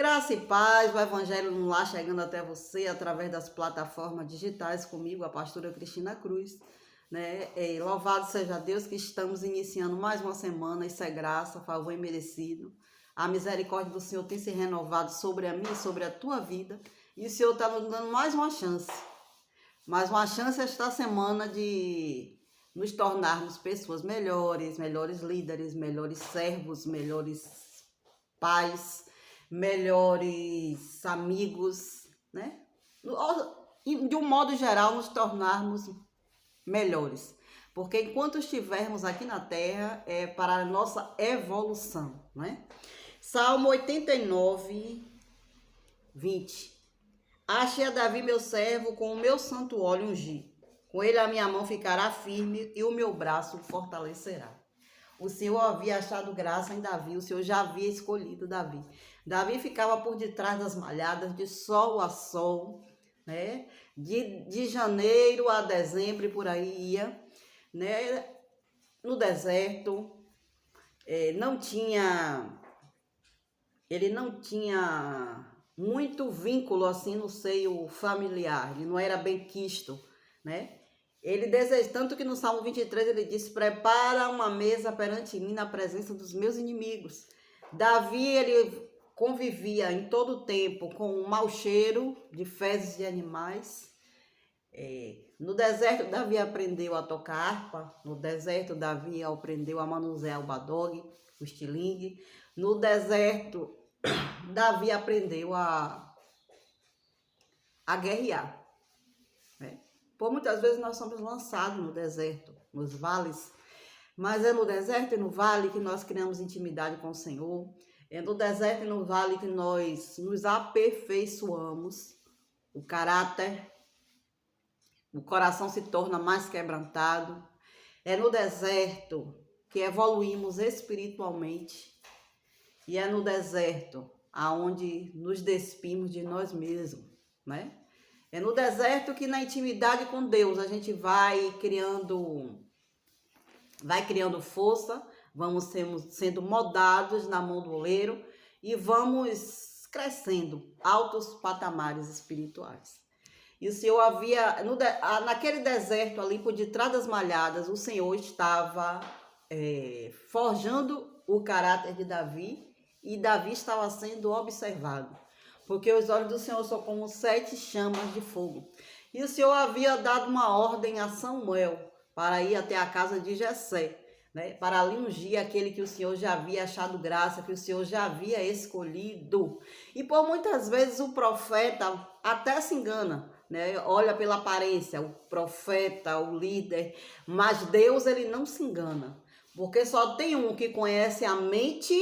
Graça e paz, o Evangelho no Lar chegando até você através das plataformas digitais comigo, a pastora Cristina Cruz, né? Louvado seja Deus que estamos iniciando mais uma semana, isso é graça, favor imerecido. A misericórdia do Senhor tem se renovado sobre a minha e sobre a tua vida, e o Senhor está nos dando mais uma chance esta semana de nos tornarmos pessoas melhores, melhores líderes, melhores servos, melhores pais, melhores amigos, né? De um modo geral, nos tornarmos melhores. Porque enquanto estivermos aqui na Terra, é para a nossa evolução, né? Salmo 89, 20. Achei a Davi, meu servo, com o meu santo óleo ungi. Com ele a minha mão ficará firme e o meu braço fortalecerá. O Senhor havia achado graça em Davi, o Senhor já havia escolhido Davi. Davi ficava por detrás das malhadas, de sol a sol, né? De janeiro a dezembro e por aí ia, né? No deserto, ele não tinha muito vínculo assim no seio familiar, ele não era bem quisto, né? Ele deseja, tanto que no Salmo 23 ele diz: prepara uma mesa perante mim na presença dos meus inimigos. Davi, ele convivia em todo o tempo com um mau cheiro de fezes de animais. No deserto, Davi aprendeu a tocar harpa. No deserto, Davi aprendeu a manusear o badog, o estilingue. No deserto, Davi aprendeu a guerrear. Por muitas vezes nós somos lançados no deserto, nos vales, mas é no deserto e no vale que nós criamos intimidade com o Senhor. É no deserto e no vale que nós nos aperfeiçoamos, o caráter, o coração se torna mais quebrantado. É no deserto que evoluímos espiritualmente e é no deserto aonde nos despimos de nós mesmos, né? É no deserto que na intimidade com Deus a gente vai criando força, vamos sendo moldados na mão do oleiro e vamos crescendo altos patamares espirituais. E o Senhor havia, naquele deserto ali por detrás das malhadas, o Senhor estava forjando o caráter de Davi e Davi estava sendo observado. Porque os olhos do Senhor são como 7 chamas de fogo. E o Senhor havia dado uma ordem a Samuel para ir até a casa de Jessé, né? Para ali ungir aquele que o Senhor já havia achado graça, que o Senhor já havia escolhido. E por muitas vezes o profeta até se engana, né? Olha pela aparência, o profeta, o líder, mas Deus, ele não se engana. Porque só tem um que conhece a mente,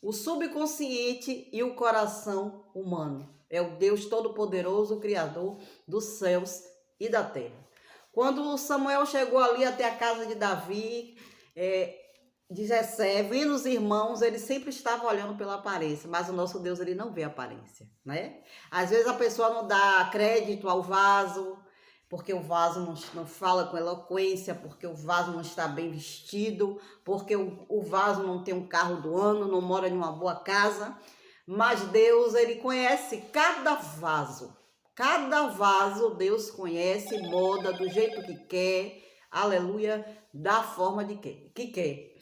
o subconsciente e o coração humano. É o Deus Todo-Poderoso, o Criador dos céus e da terra. Quando Samuel chegou ali até a casa de Davi, de Jessé, vendo os irmãos, ele sempre estava olhando pela aparência, mas o nosso Deus, ele não vê aparência, né? Às vezes a pessoa não dá crédito ao vaso, porque o vaso não fala com eloquência, porque o vaso não está bem vestido, porque o vaso não tem um carro do ano, não mora em uma boa casa. Mas Deus, ele conhece cada vaso. Cada vaso Deus conhece, molda do jeito que quer, aleluia, da forma que quer.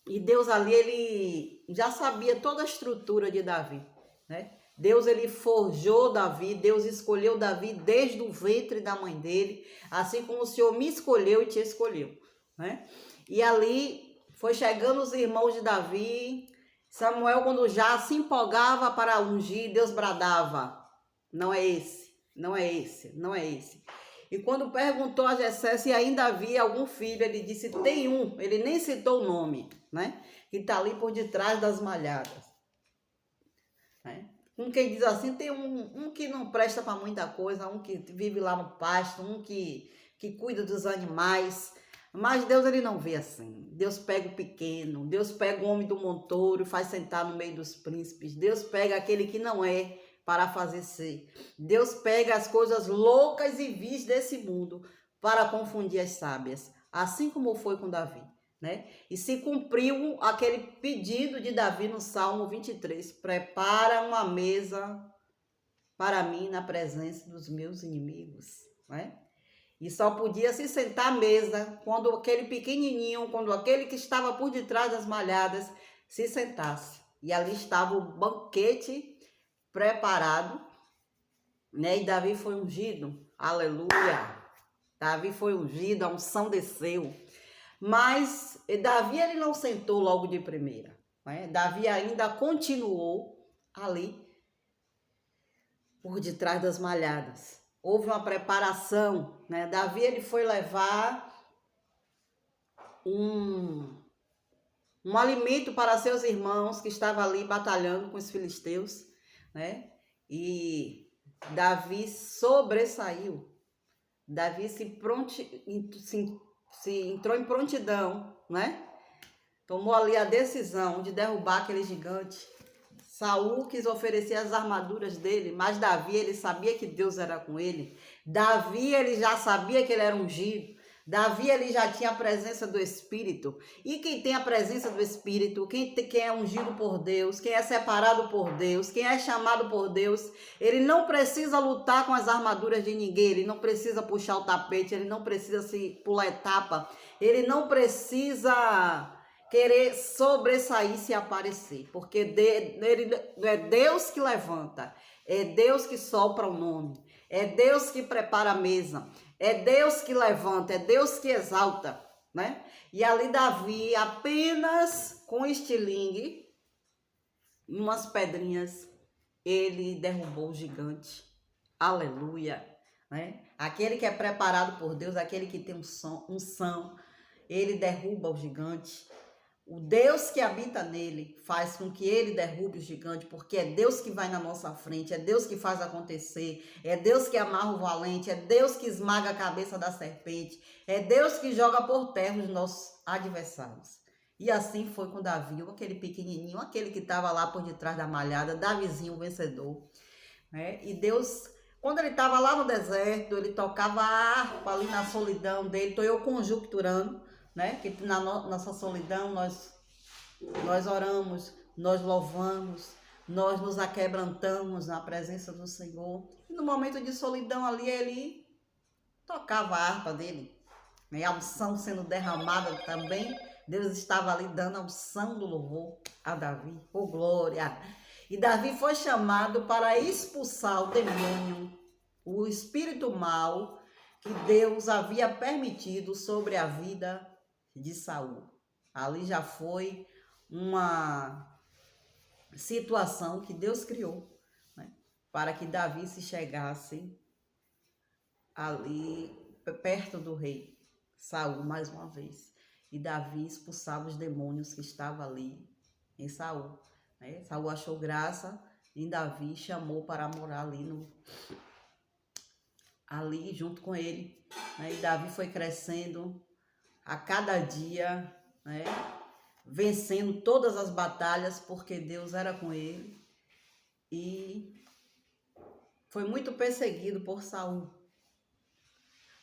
E Deus ali, ele já sabia toda a estrutura de Davi, né? Deus, ele forjou Davi, Deus escolheu Davi desde o ventre da mãe dele, assim como o Senhor me escolheu e te escolheu, né? E ali foi chegando os irmãos de Davi. Samuel, quando já se empolgava para ungir, Deus bradava: não é esse, não é esse, não é esse. E quando perguntou a Jessé se ainda havia algum filho, ele disse: tem um. Ele nem citou o nome, né? Que está ali por detrás das malhadas, né? Quem diz assim, tem um que não presta para muita coisa, um que vive lá no pasto, um que cuida dos animais. Mas Deus, ele não vê assim. Deus pega o pequeno, Deus pega o homem do montouro e faz sentar no meio dos príncipes. Deus pega aquele que não é para fazer ser. Deus pega as coisas loucas e vis desse mundo para confundir as sábias. Assim como foi com Davi. né? E se cumpriu aquele pedido de Davi no Salmo 23, prepara uma mesa para mim na presença dos meus inimigos, né? E só podia se sentar à mesa quando aquele pequenininho, quando aquele que estava por detrás das malhadas se sentasse. E ali estava o banquete preparado, né? E Davi foi ungido. Aleluia! Davi foi ungido, a unção desceu. Mas Davi ele não sentou logo de primeira, né? Davi ainda continuou ali por detrás das malhadas. Houve uma preparação, né? Davi ele foi levar um alimento para seus irmãos que estavam ali batalhando com os filisteus, né? E Davi sobressaiu. Davi entrou em prontidão, né? Tomou ali a decisão de derrubar aquele gigante. Saul quis oferecer as armaduras dele, mas Davi, ele sabia que Deus era com ele. Davi, ele já sabia que ele era ungido. Davi, ele já tinha a presença do Espírito. E quem tem a presença do Espírito, quem é ungido por Deus, quem é separado por Deus, quem é chamado por Deus, ele não precisa lutar com as armaduras de ninguém, ele não precisa puxar o tapete, ele não precisa se pular etapa, ele não precisa querer sobressair, se aparecer, porque é Deus que levanta, é Deus que sopra o nome, é Deus que prepara a mesa, é Deus que levanta, é Deus que exalta, né? E ali Davi, apenas com estilingue, umas pedrinhas, ele derrubou o gigante. Aleluia, né? Aquele que é preparado por Deus, aquele que tem unção, ele derruba o gigante. O Deus que habita nele faz com que ele derrube o gigante, porque é Deus que vai na nossa frente, é Deus que faz acontecer, é Deus que amarra o valente, é Deus que esmaga a cabeça da serpente, é Deus que joga por terra os nossos adversários. E assim foi com Davi, aquele pequenininho, aquele que estava lá por detrás da malhada, Davizinho vencedor, né? E Deus, quando ele estava lá no deserto, ele tocava a harpa ali na solidão dele, estou eu conjecturando, né? Que na nossa solidão nós oramos, nós louvamos, nós nos aquebrantamos na presença do Senhor. E no momento de solidão ali, ele tocava a harpa dele, né? A unção sendo derramada também. Deus estava ali dando a unção do louvor a Davi. Oh, glória! E Davi foi chamado para expulsar o demônio, o espírito mau que Deus havia permitido sobre a vida de Saul. Ali já foi uma situação que Deus criou, né, para que Davi se chegasse ali perto do rei Saul mais uma vez. E Davi expulsava os demônios que estavam ali em Saul, né? Saul achou graça em Davi, chamou para morar ali junto com ele, né? E Davi foi crescendo a cada dia, né? Vencendo todas as batalhas, porque Deus era com ele. E foi muito perseguido por Saul.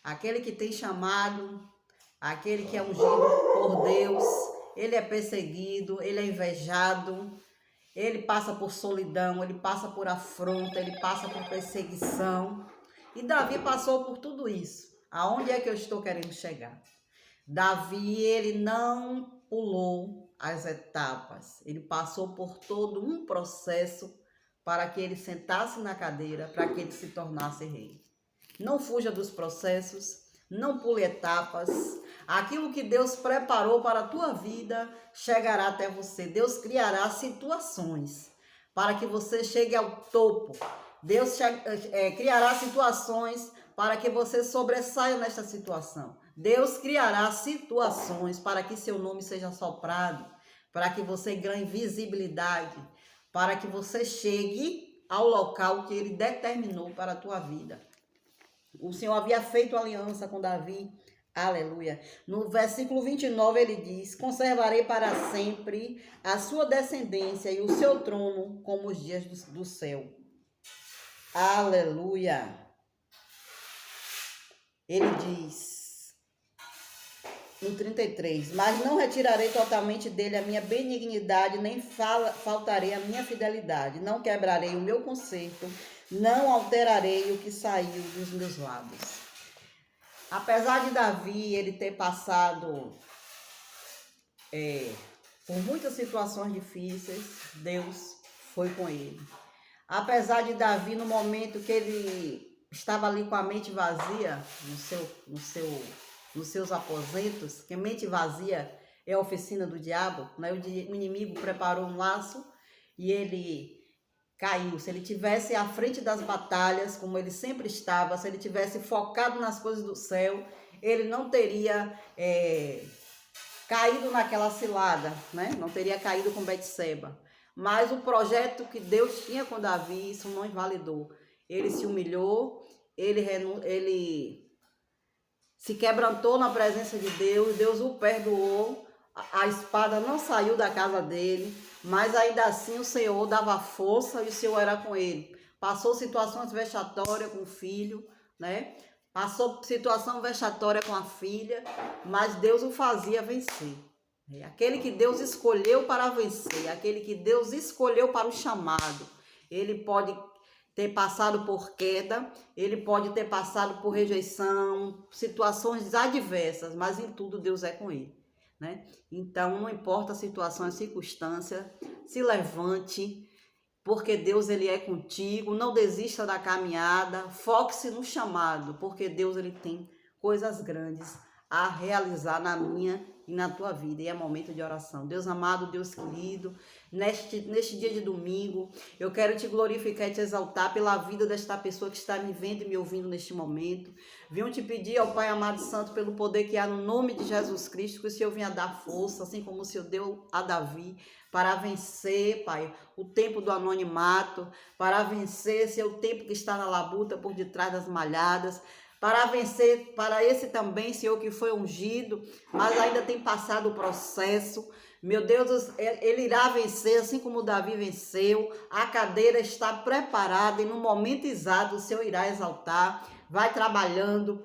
Aquele que tem chamado, aquele que é ungido por Deus, ele é perseguido, ele é invejado, ele passa por solidão, ele passa por afronta, ele passa por perseguição. E Davi passou por tudo isso. Aonde é que eu estou querendo chegar? Davi, ele não pulou as etapas. Ele passou por todo um processo para que ele sentasse na cadeira, para que ele se tornasse rei. Não fuja dos processos, não pule etapas. Aquilo que Deus preparou para a tua vida chegará até você. Deus criará situações para que você chegue ao topo. Deus criará situações para que você sobressaia nesta situação. Deus criará situações para que seu nome seja soprado, para que você ganhe visibilidade, para que você chegue ao local que Ele determinou para a tua vida. O Senhor havia feito aliança com Davi, aleluia. No versículo 29 ele diz: conservarei para sempre a sua descendência e o seu trono como os dias do céu. Aleluia. Ele diz: no 33, mas não retirarei totalmente dele a minha benignidade, nem faltarei a minha fidelidade, não quebrarei o meu conserto, não alterarei o que saiu dos meus lábios. Apesar de Davi ele ter passado por muitas situações difíceis, Deus foi com ele. Apesar de Davi, no momento que ele estava ali com a mente vazia, nos seus aposentos, que mente vazia é a oficina do diabo, né? O inimigo preparou um laço e ele caiu. Se ele tivesse à frente das batalhas, como ele sempre estava, se ele tivesse focado nas coisas do céu, ele não teria caído naquela cilada, né? Não teria caído com Betseba. Mas o projeto que Deus tinha com Davi, isso não invalidou. Ele se humilhou, ele se quebrantou na presença de Deus, Deus o perdoou, a espada não saiu da casa dele, mas ainda assim o Senhor dava força e o Senhor era com ele. Passou situações vexatórias com o filho, né? Passou situação vexatória com a filha, mas Deus o fazia vencer. Aquele que Deus escolheu para vencer, aquele que Deus escolheu para o chamado, ele pode ter passado por queda, ele pode ter passado por rejeição, situações adversas, mas em tudo Deus é com ele, né? Então, não importa a situação, a circunstância, se levante, porque Deus ele é contigo, não desista da caminhada, foque-se no chamado, porque Deus ele tem coisas grandes a realizar na minha e na tua vida, e é momento de oração. Deus amado, Deus querido, neste dia de domingo, eu quero te glorificar e te exaltar pela vida desta pessoa que está me vendo e me ouvindo neste momento. Venho te pedir ao Pai amado e santo, pelo poder que há no nome de Jesus Cristo, que o Senhor venha dar força, assim como o Senhor deu a Davi, para vencer, Pai, o tempo do anonimato, para vencer, Senhor, o tempo que está na labuta por detrás das malhadas, para vencer, para esse também, Senhor, que foi ungido, mas ainda tem passado o processo. Meu Deus, ele irá vencer, assim como Davi venceu. A cadeira está preparada e no momento exato o Senhor irá exaltar. Vai trabalhando,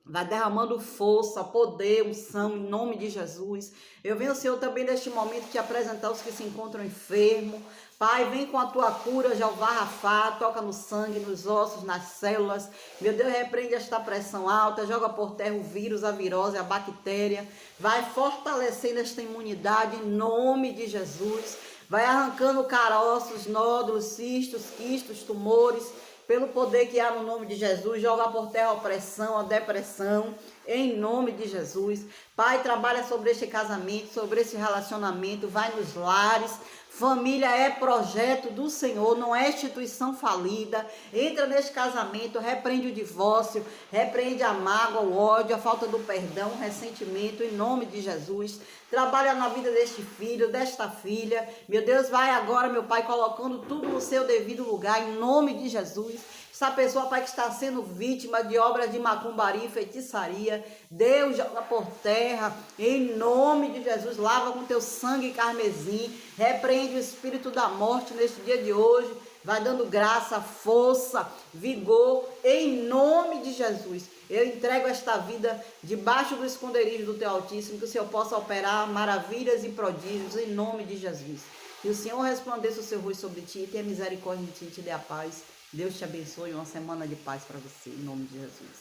vai derramando força, poder, unção, em nome de Jesus. Eu venho, Senhor, também neste momento te apresentar os que se encontram enfermos. Pai, vem com a tua cura, Jeová Rafá, toca no sangue, nos ossos, nas células. Meu Deus, repreende esta pressão alta, joga por terra o vírus, a virose, a bactéria. Vai fortalecendo esta imunidade em nome de Jesus. Vai arrancando caroços, nódulos, cistos, quistos, tumores. Pelo poder que há no nome de Jesus, joga por terra a opressão, a depressão, em nome de Jesus. Pai, trabalha sobre este casamento, sobre esse relacionamento, vai nos lares. Família é projeto do Senhor, não é instituição falida. Entra neste casamento, repreende o divórcio, repreende a mágoa, o ódio, a falta do perdão, o ressentimento, em nome de Jesus. Trabalha na vida deste filho, desta filha. Meu Deus, vai agora, meu Pai, colocando tudo no seu devido lugar, em nome de Jesus. Essa pessoa, Pai, que está sendo vítima de obras de macumbaria, feitiçaria, Deus joga por terra, em nome de Jesus, lava com teu sangue carmesim, repreende o espírito da morte neste dia de hoje, vai dando graça, força, vigor, em nome de Jesus. Eu entrego esta vida debaixo do esconderijo do teu Altíssimo, que o Senhor possa operar maravilhas e prodígios, em nome de Jesus. Que o Senhor resplandeça o seu rosto sobre ti, tenha misericórdia de ti e te dê a paz. Deus te abençoe, uma semana de paz para você, em nome de Jesus.